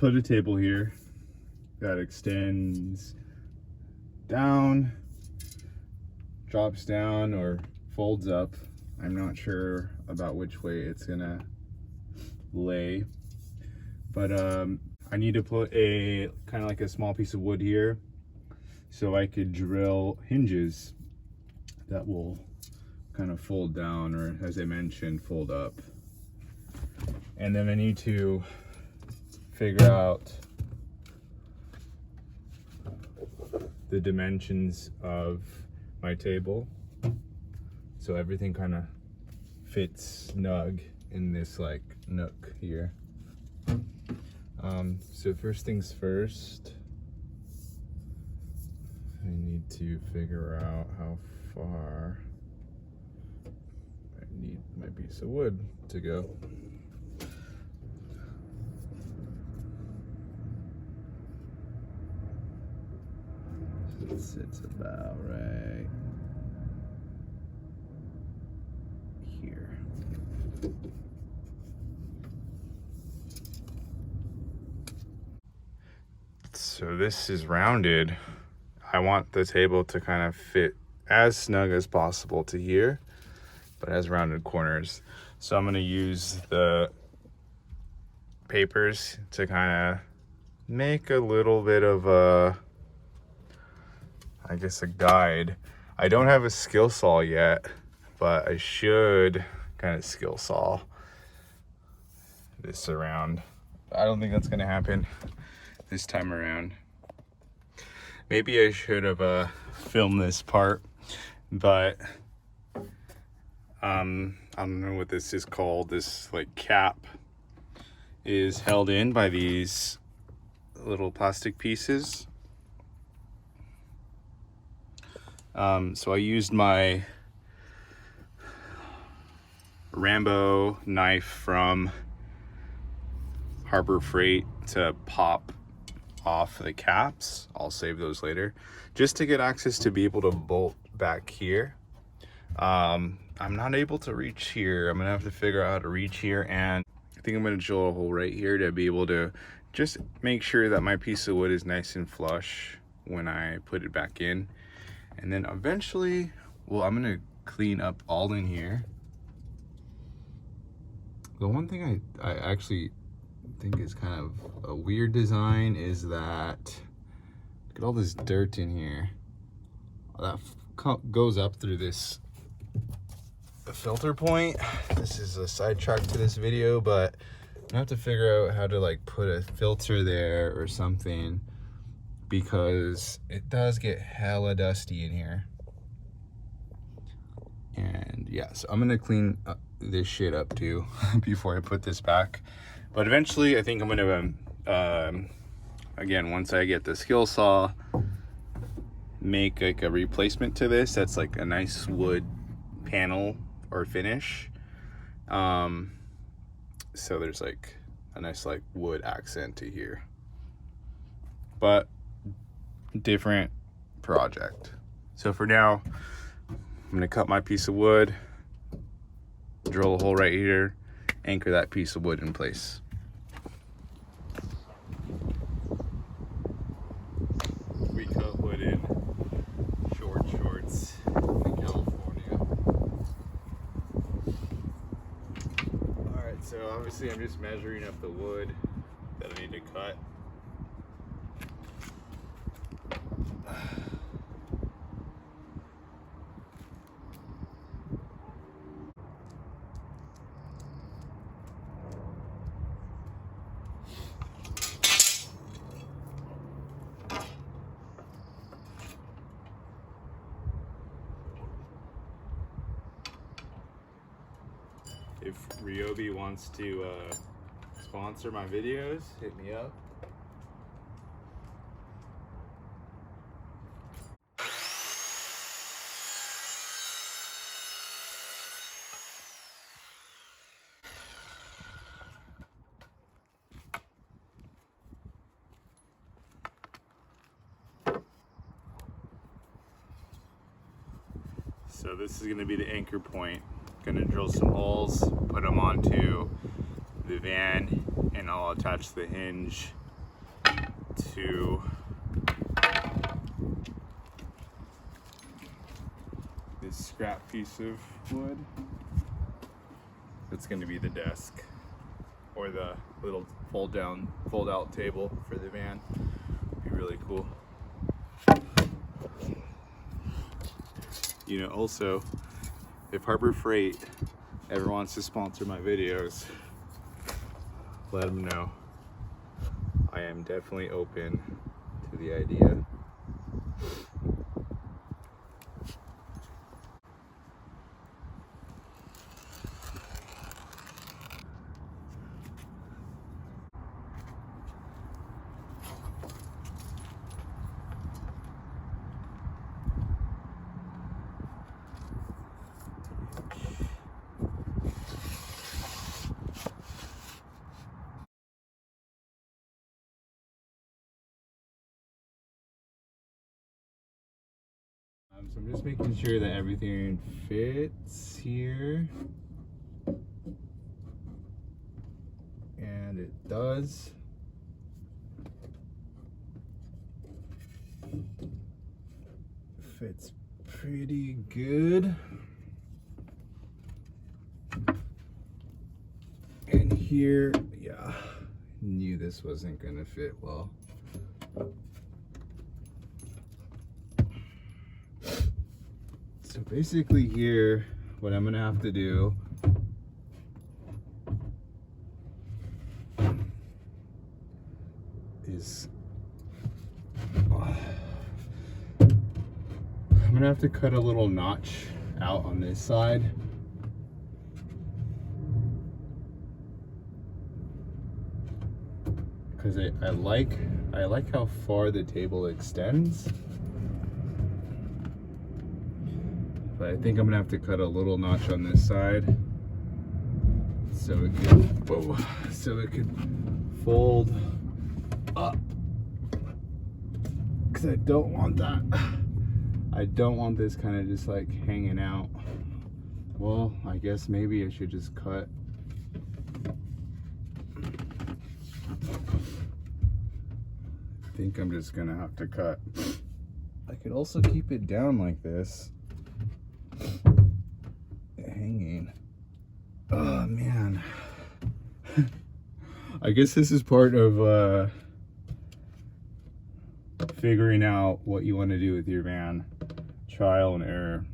put a table here that extends down, drops down, or folds up. I'm not sure about which way it's gonna lay, but I need to put a kind of like a small piece of wood here so I could drill hinges that will kind of fold down, or as I mentioned, fold up. And then I need to figure out the dimensions of my table so everything kind of fits snug in this like nook here. So first things first, I need to figure out how far I need my piece of wood to go. So it sits about right here. So this is rounded. I want the table to kind of fit as snug as possible to here, but has rounded corners. So I'm gonna use the papers to kind of make a little bit of a, I guess, a guide. I don't have a skill saw yet, but I should kind of skill saw this around. I don't think that's gonna happen this time around. Maybe I should have filmed this part, but I don't know what this is called. This like cap is held in by these little plastic pieces. So I used my Rambo knife from Harbor Freight to pop off the caps. I'll save those later, just to get access to be able to bolt back here. I'm not able to reach here. I'm gonna have to figure out how to reach here, and I think I'm gonna drill a hole right here to be able to just make sure that my piece of wood is nice and flush when I put it back in. And then eventually, well, I'm gonna clean up all in here. The one thing I actually think is kind of a weird design is that, look at all this dirt in here. That goes up through this filter point. This is a sidetrack to this video, but I have to figure out how to like put a filter there or something, because it does get hella dusty in here. And yeah, so I'm gonna clean this shit up too before I put this back. But eventually I think I'm gonna again, once I get the skill saw, make like a replacement to this that's like a nice wood panel or finish. So there's like a nice like wood accent to here, but different project. So for now, I'm gonna cut my piece of wood, drill a hole right here, anchor that piece of wood in place. We cut wood in shorts in California. Alright, so obviously I'm just measuring up the wood that I need to cut. If Ryobi wants to sponsor my videos, hit me up. So this is going to be the anchor point. Gonna drill some holes, put them onto the van, and I'll attach the hinge to this scrap piece of wood. It's going to be the desk, or the little fold out table for the van. Be really cool. You know, also, if Harbor Freight ever wants to sponsor my videos, let them know. I am definitely open to the idea. So I'm just making sure that everything fits here. And it does. Fits pretty good. And here, yeah, knew this wasn't gonna fit well. So basically here, what I'm gonna have to do is I'm gonna have to cut a little notch out on this side. Because I like how far the table extends. But I think I'm gonna have to cut a little notch on this side so it could fold up. Because I don't want that. I don't want this kind of just like hanging out. Well, I guess maybe I should just cut. I think I'm just gonna have to cut. I could also keep it down like this. Hanging. Oh man. I guess this is part of figuring out what you want to do with your van. Trial and error.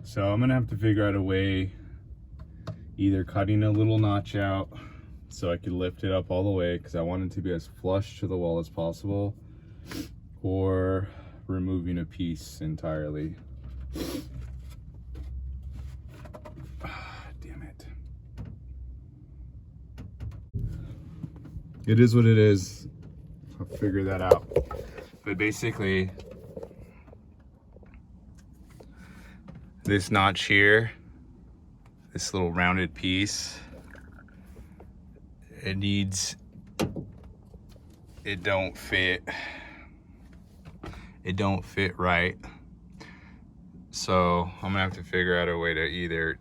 So I'm gonna have to figure out a way, either cutting a little notch out so I can lift it up all the way because I want it to be as flush to the wall as possible, or removing a piece entirely. Damn it. It is what it is. I'll figure that out. But basically, this notch here, this little rounded piece, it don't fit right. So I'm gonna have to figure out a way to either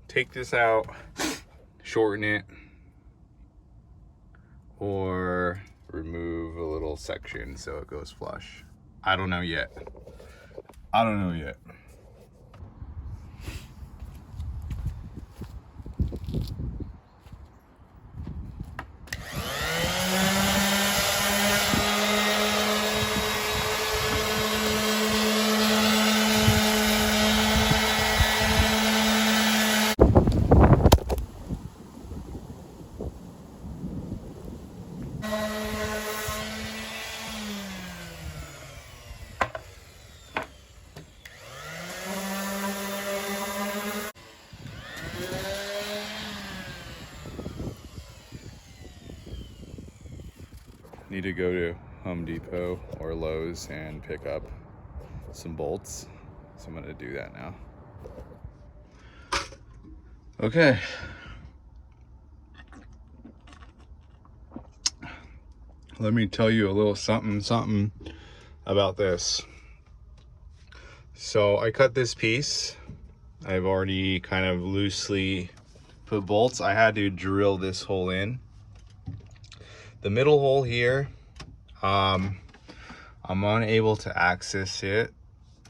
take this out, shorten it, or remove a little section so it goes flush. I don't know yet. Need to go to Home Depot or Lowe's and pick up some bolts. So I'm gonna do that now. Okay. Let me tell you a little something about this. So I cut this piece. I've already kind of loosely put bolts. I had to drill this hole in The middle hole here, I'm unable to access it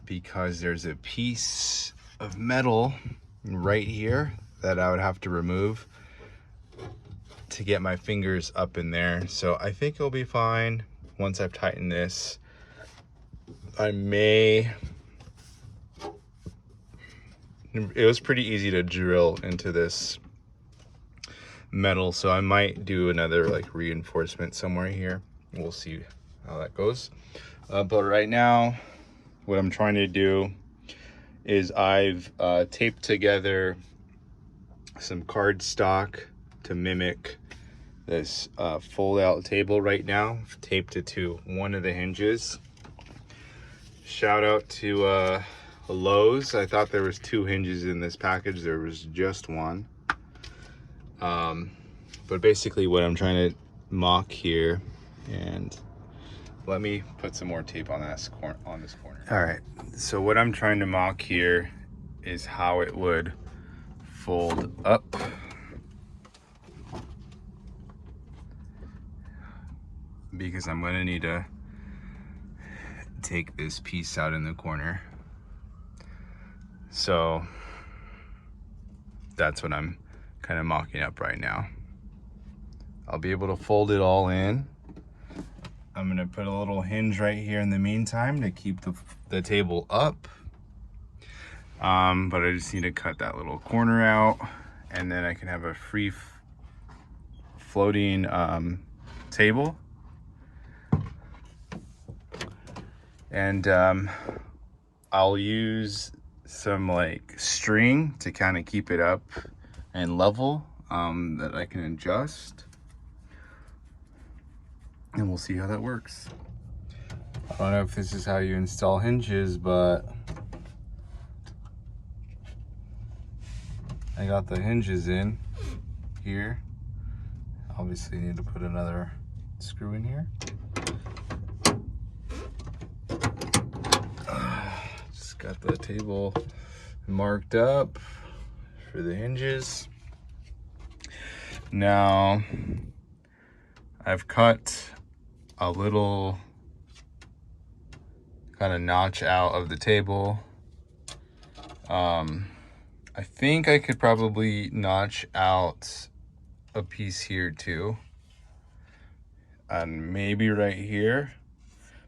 because there's a piece of metal right here that I would have to remove to get my fingers up in there. So I think it'll be fine once I've tightened this. It was pretty easy to drill into this metal, so I might do another like reinforcement somewhere here. We'll see how that goes. But right now, what I'm trying to do is I've taped together some cardstock to mimic this fold-out table right now. I've taped it to one of the hinges. Shout out to Lowe's. I thought there was 2 hinges in this package. There was just one. But basically what I'm trying to mock here, and let me put some more tape on this corner. All right, so what I'm trying to mock here is how it would fold up. Because I'm gonna need to take this piece out in the corner. So that's what I'm kind of mocking up right now. I'll be able to fold it all in. I'm gonna put a little hinge right here in the meantime to keep the table up. But I just need to cut that little corner out, and then I can have a free floating table. And I'll use some like string to kind of keep it up and level, that I can adjust. And we'll see how that works. I don't know if this is how you install hinges, but I got the hinges in here. Obviously need to put another screw in here. Just got the table marked up for the hinges. Now I've cut a little kind of notch out of the table. I think I could probably notch out a piece here too, and maybe right here,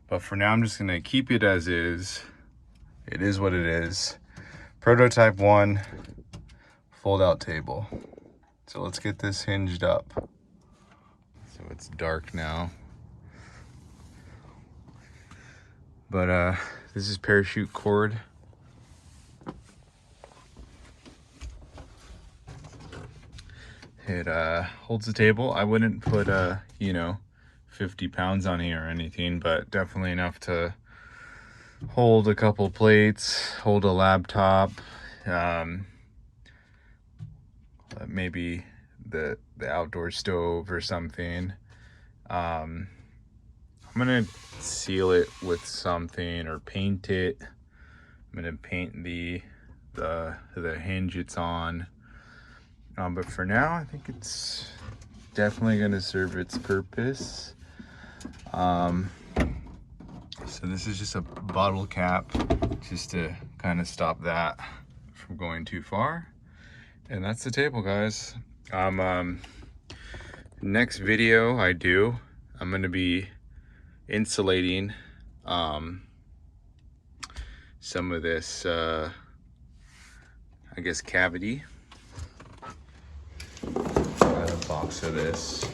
but for now I'm just gonna keep it as is. It is what it is. Prototype 1 fold out table. So let's get this hinged up. So it's dark now, but this is parachute cord. It holds the table. I wouldn't put 50 pounds on here or anything, but definitely enough to hold a couple plates, hold a laptop, maybe the outdoor stove or something. I'm gonna seal it with something or paint it. I'm gonna paint the hinge it's on. But for now, I think it's definitely gonna serve its purpose. So this is just a bottle cap, just to kind of stop that from going too far. And that's the table, guys. Next video I'm gonna be insulating some of this, I guess, cavity. Got a box of this.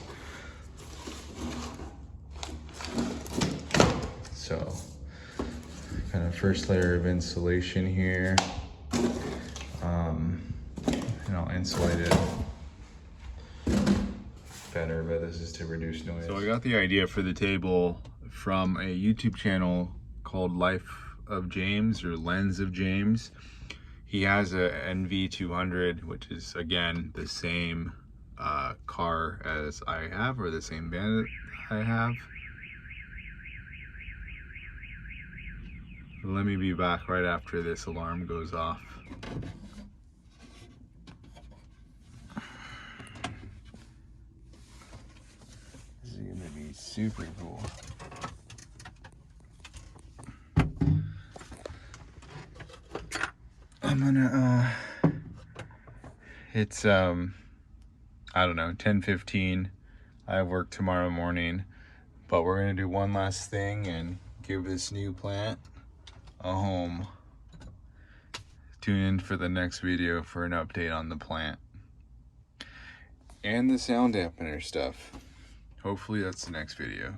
So, kind of first layer of insulation here. And I'll insulate it better, but this is to reduce noise. So I got the idea for the table from a YouTube channel called Life of James, or Lens of James. He has a NV200, which is again the same car as I have, or the same band I have. Let me be back right after this alarm goes off. Zoom super cool. I'm gonna it's I don't know, 10:15. I have work tomorrow morning, but we're gonna do one last thing and give this new plant a home. Tune in for the next video for an update on the plant and the sound dampener stuff. Hopefully that's the next video.